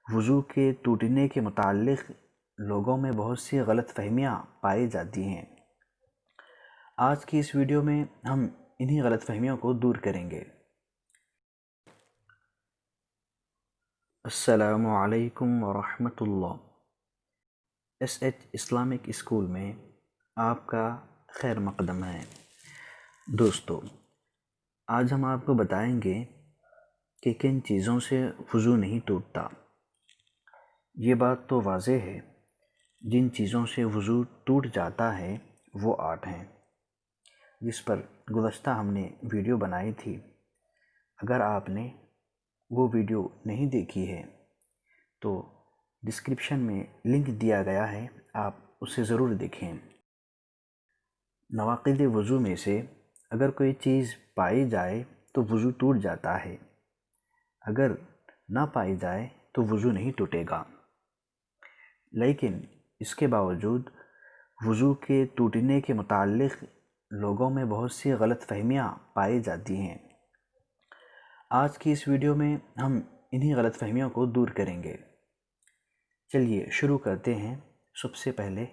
وضو کے ٹوٹنے کے متعلق لوگوں میں بہت سی غلط فہمیاں پائی جاتی ہیں۔ آج کی اس ویڈیو میں ہم انہی غلط فہمیوں کو دور کریں گے۔ السلام علیکم ورحمۃ اللہ۔ ایس ایچ اسلامک اسکول میں آپ کا خیر مقدم ہے۔ دوستو، آج ہم آپ کو بتائیں گے کہ کن چیزوں سے وضو نہیں ٹوٹتا۔ یہ بات تو واضح ہے، جن چیزوں سے وضو ٹوٹ جاتا ہے وہ 8 ہیں، جس پر گزشتہ ہم نے ویڈیو بنائی تھی۔ اگر آپ نے وہ ویڈیو نہیں دیکھی ہے تو ڈسکرپشن میں لنک دیا گیا ہے، آپ اسے ضرور دیکھیں۔ نواقض وضو میں سے اگر کوئی چیز پائی جائے تو وضو ٹوٹ جاتا ہے، اگر نہ پائی جائے تو وضو نہیں ٹوٹے گا۔ لیکن اس کے باوجود وضو کے ٹوٹنے کے متعلق لوگوں میں بہت سی غلط فہمیاں پائی جاتی ہیں۔ آج کی اس ویڈیو میں ہم انہی غلط فہمیوں کو دور کریں گے۔ چلیے شروع کرتے ہیں۔ سب سے پہلے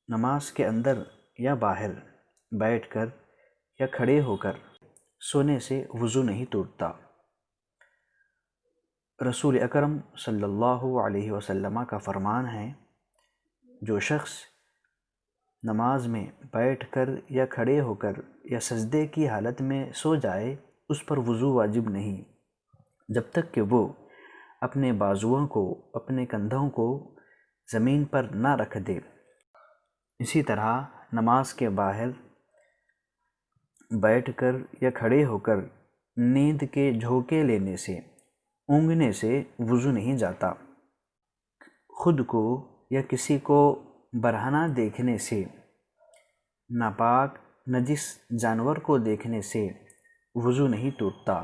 نماز کے اندر یا باہر بیٹھ کر یا کھڑے ہو کر سونے سے وضو نہیں ٹوٹتا۔ رسول اکرم صلی اللہ علیہ وسلم کا فرمان ہے، جو شخص نماز میں بیٹھ کر یا کھڑے ہو کر یا سجدے کی حالت میں سو جائے، اس پر وضو واجب نہیں جب تک کہ وہ اپنے بازوؤں کو، اپنے کندھوں کو زمین پر نہ رکھ دے۔ اسی طرح نماز کے باہر بیٹھ کر یا کھڑے ہو کر نیند کے جھونکے لینے سے، اونگنے سے وضو نہیں جاتا۔ خود کو یا کسی کو برہنہ دیکھنے سے، ناپاک نجس جانور کو دیکھنے سے وضو نہیں ٹوٹتا۔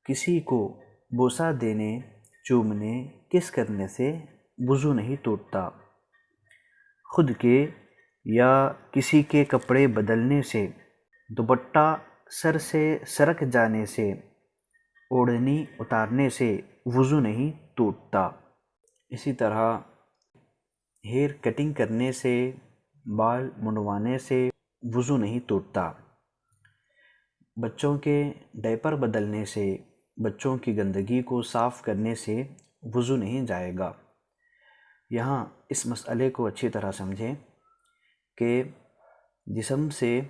کسی کو بوسہ دینے، چومنے، کس کرنے سے وضو نہیں ٹوٹتا۔ خود کے یا کسی کے کپڑے بدلنے سے، دوپٹہ سر سے سرک جانے سے، اوڑھنی اتارنے سے وضو نہیں ٹوٹتا۔ اسی طرح ہیئر کٹنگ کرنے سے، بال منڈوانے سے وضو نہیں ٹوٹتا۔ بچوں کے ڈائپر بدلنے سے، بچوں کی گندگی کو صاف کرنے سے وضو نہیں جائے گا۔ یہاں اس مسئلے کو اچھی طرح سمجھیں کہ جسم سے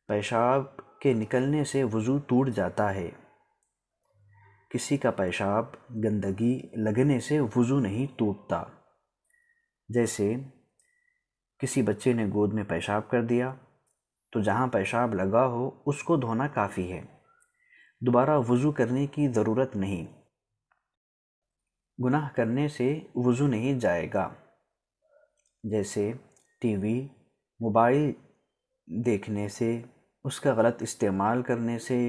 پیشاب کے نکلنے سے وضو ٹوٹ جاتا ہے۔ کسی کا پیشاب، گندگی لگنے سے وضو نہیں ٹوٹتا۔ جیسے کسی بچے نے گود میں پیشاب کر دیا تو جہاں پیشاب لگا ہو اس کو دھونا کافی ہے، دوبارہ وضو کرنے کی ضرورت نہیں۔ گناہ کرنے سے وضو نہیں جائے گا، جیسے ٹی وی، موبائل دیکھنے سے، اس کا غلط استعمال کرنے سے،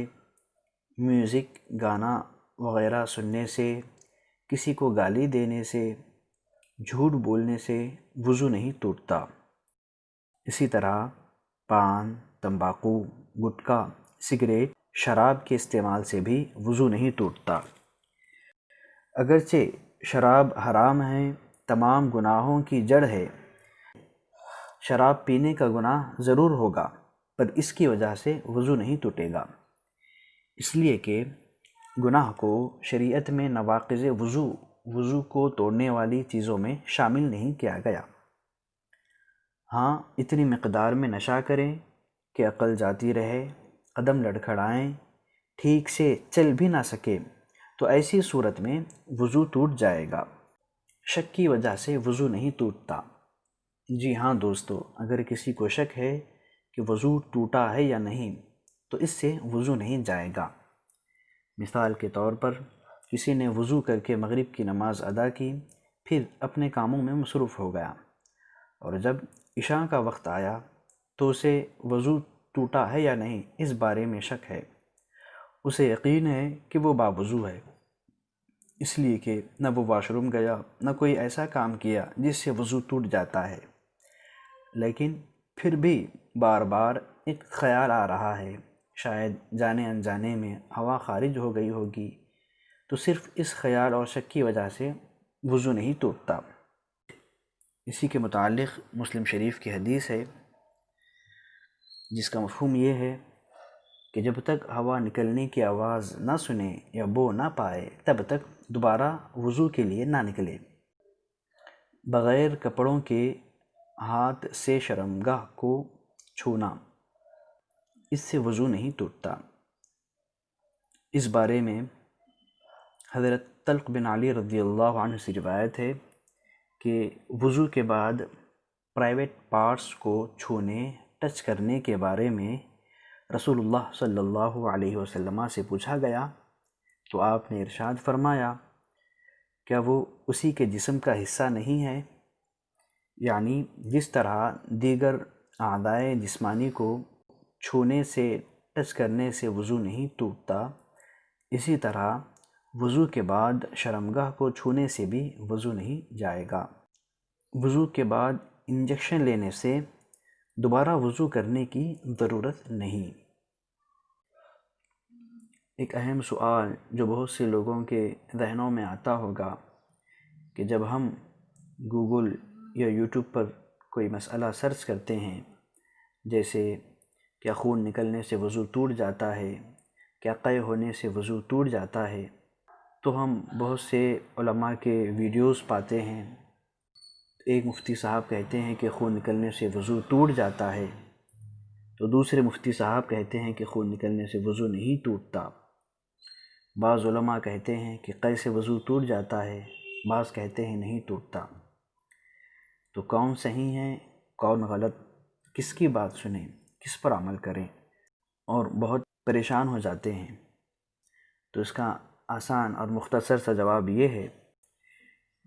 میوزک، گانا وغیرہ سننے سے، کسی کو گالی دینے سے، جھوٹ بولنے سے وضو نہیں ٹوٹتا۔ اسی طرح پان، تمباکو، گٹکا، سگریٹ، شراب کے استعمال سے بھی وضو نہیں ٹوٹتا۔ اگرچہ شراب حرام ہے، تمام گناہوں کی جڑ ہے، شراب پینے کا گناہ ضرور ہوگا، پر اس کی وجہ سے وضو نہیں ٹوٹے گا، اس لیے کہ گناہ کو شریعت میں نواقض وضو کو توڑنے والی چیزوں میں شامل نہیں کیا گیا۔ ہاں، اتنی مقدار میں نشہ کریں کہ عقل جاتی رہے، قدم لڑکھڑائیں، ٹھیک سے چل بھی نہ سکے، تو ایسی صورت میں وضو ٹوٹ جائے گا۔ شک کی وجہ سے وضو نہیں ٹوٹتا۔ جی ہاں دوستو، اگر کسی کو شک ہے کہ وضو ٹوٹا ہے یا نہیں تو اس سے وضو نہیں جائے گا۔ مثال کے طور پر کسی نے وضو کر کے مغرب کی نماز ادا کی، پھر اپنے کاموں میں مصروف ہو گیا، اور جب عشاء کا وقت آیا تو اسے وضو ٹوٹا ہے یا نہیں اس بارے میں شک ہے۔ اسے یقین ہے کہ وہ باوضو ہے، اس لیے کہ نہ وہ واش روم گیا، نہ کوئی ایسا کام کیا جس سے وضو ٹوٹ جاتا ہے، لیکن پھر بھی بار بار ایک خیال آ رہا ہے، شاید جانے انجانے میں ہوا خارج ہو گئی ہوگی، تو صرف اس خیال اور شک کی وجہ سے وضو نہیں ٹوٹتا۔ اسی کے متعلق مسلم شریف کی حدیث ہے جس کا مفہوم یہ ہے کہ جب تک ہوا نکلنے کی آواز نہ سنے یا بو نہ پائے تب تک دوبارہ وضو کے لیے نہ نکلے۔ بغیر کپڑوں کے ہاتھ سے شرمگاہ کو چھونا، اس سے وضو نہیں ٹوٹتا۔ اس بارے میں حضرت طلق بن علی رضی اللہ عنہ سے روایت ہے کہ وضو کے بعد پرائیویٹ پارٹس کو چھونے، ٹچ کرنے کے بارے میں رسول اللہ صلی اللہ علیہ وسلم سے پوچھا گیا تو آپ نے ارشاد فرمایا، کیا وہ اسی کے جسم کا حصہ نہیں ہے؟ یعنی جس طرح دیگر اعضائے جسمانی کو چھونے سے، ٹچ کرنے سے وضو نہیں ٹوٹتا، اسی طرح وضو کے بعد شرمگاہ کو چھونے سے بھی وضو نہیں جائے گا۔ وضو کے بعد انجیکشن لینے سے دوبارہ وضو کرنے کی ضرورت نہیں۔ ایک اہم سوال جو بہت سے لوگوں کے ذہنوں میں آتا ہوگا کہ جب ہم گوگل یا یوٹیوب پر کوئی مسئلہ سرچ کرتے ہیں، جیسے کیا خون نکلنے سے وضو ٹوٹ جاتا ہے، کیا قے ہونے سے وضو ٹوٹ جاتا ہے، تو ہم بہت سے علماء کے ویڈیوز پاتے ہیں۔ ایک مفتی صاحب کہتے ہیں کہ خون نکلنے سے وضو ٹوٹ جاتا ہے، تو دوسرے مفتی صاحب کہتے ہیں کہ خون نکلنے سے وضو نہیں ٹوٹتا۔ بعض علماء کہتے ہیں کہ قے سے وضو ٹوٹ جاتا ہے، بعض کہتے ہیں نہیں ٹوٹتا۔ تو کون صحیح ہے، کون غلط، کس کی بات سنیں، کس پر عمل کریں، اور بہت پریشان ہو جاتے ہیں۔ تو اس کا آسان اور مختصر سا جواب یہ ہے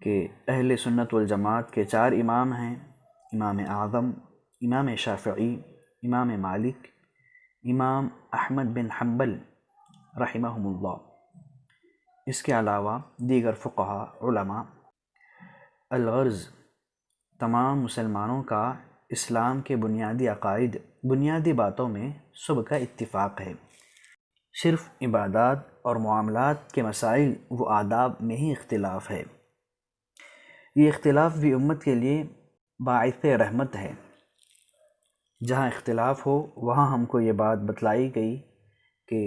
کہ اہل سنت والجماعت کے 4 امام ہیں، امام اعظم، امام شافعی، امام مالک، امام احمد بن حنبل رحمہم اللہ۔ اس کے علاوہ دیگر فقہاء، علماء۔ الغرض تمام مسلمانوں کا اسلام کے بنیادی عقائد، بنیادی باتوں میں سب کا اتفاق ہے۔ صرف عبادات اور معاملات کے مسائل و آداب میں ہی اختلاف ہے۔ یہ اختلاف بھی امت کے لیے باعث رحمت ہے۔ جہاں اختلاف ہو وہاں ہم کو یہ بات بتلائی گئی کہ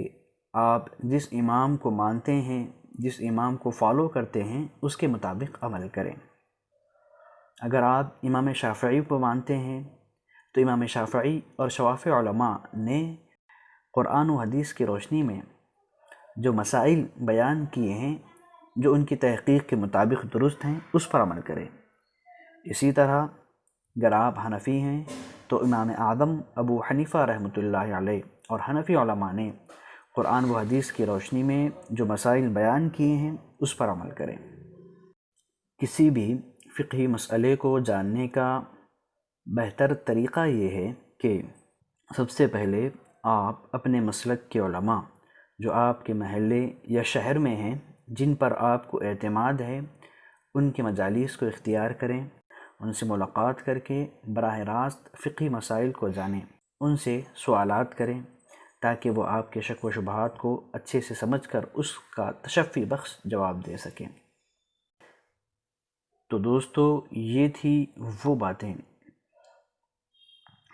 آپ جس امام کو مانتے ہیں، جس امام کو فالو کرتے ہیں، اس کے مطابق عمل کریں۔ اگر آپ امام شافعی کو مانتے ہیں تو امام شافعی اور شوافع علماء نے قرآن و حدیث کی روشنی میں جو مسائل بیان کیے ہیں، جو ان کی تحقیق کے مطابق درست ہیں، اس پر عمل کریں۔ اسی طرح اگر آپ حنفی ہیں تو امام اعظم ابو حنیفہ رحمۃ اللہ علیہ اور حنفی علماء نے قرآن و حدیث کی روشنی میں جو مسائل بیان کیے ہیں اس پر عمل کریں۔ کسی بھی فقہی مسئلے کو جاننے کا بہتر طریقہ یہ ہے کہ سب سے پہلے آپ اپنے مسلک کے علماء جو آپ کے محلے یا شہر میں ہیں، جن پر آپ کو اعتماد ہے، ان کے مجالس کو اختیار کریں، ان سے ملاقات کر کے براہ راست فقہی مسائل کو جانیں، ان سے سوالات کریں تاکہ وہ آپ کے شک و شبہات کو اچھے سے سمجھ کر اس کا تشفی بخش جواب دے سکیں۔ تو دوستو، یہ تھی وہ باتیں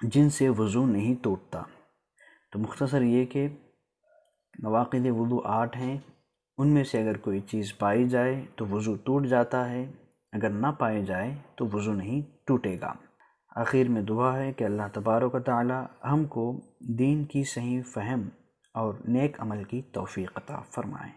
جن سے وضو نہیں ٹوٹتا۔ تو مختصر یہ کہ نواقض وضو 8 ہیں، ان میں سے اگر کوئی چیز پائی جائے تو وضو ٹوٹ جاتا ہے، اگر نہ پائی جائے تو وضو نہیں ٹوٹے گا۔ آخر میں دعا ہے کہ اللہ تبارک و تعالی ہم کو دین کی صحیح فہم اور نیک عمل کی توفیق عطا فرمائے۔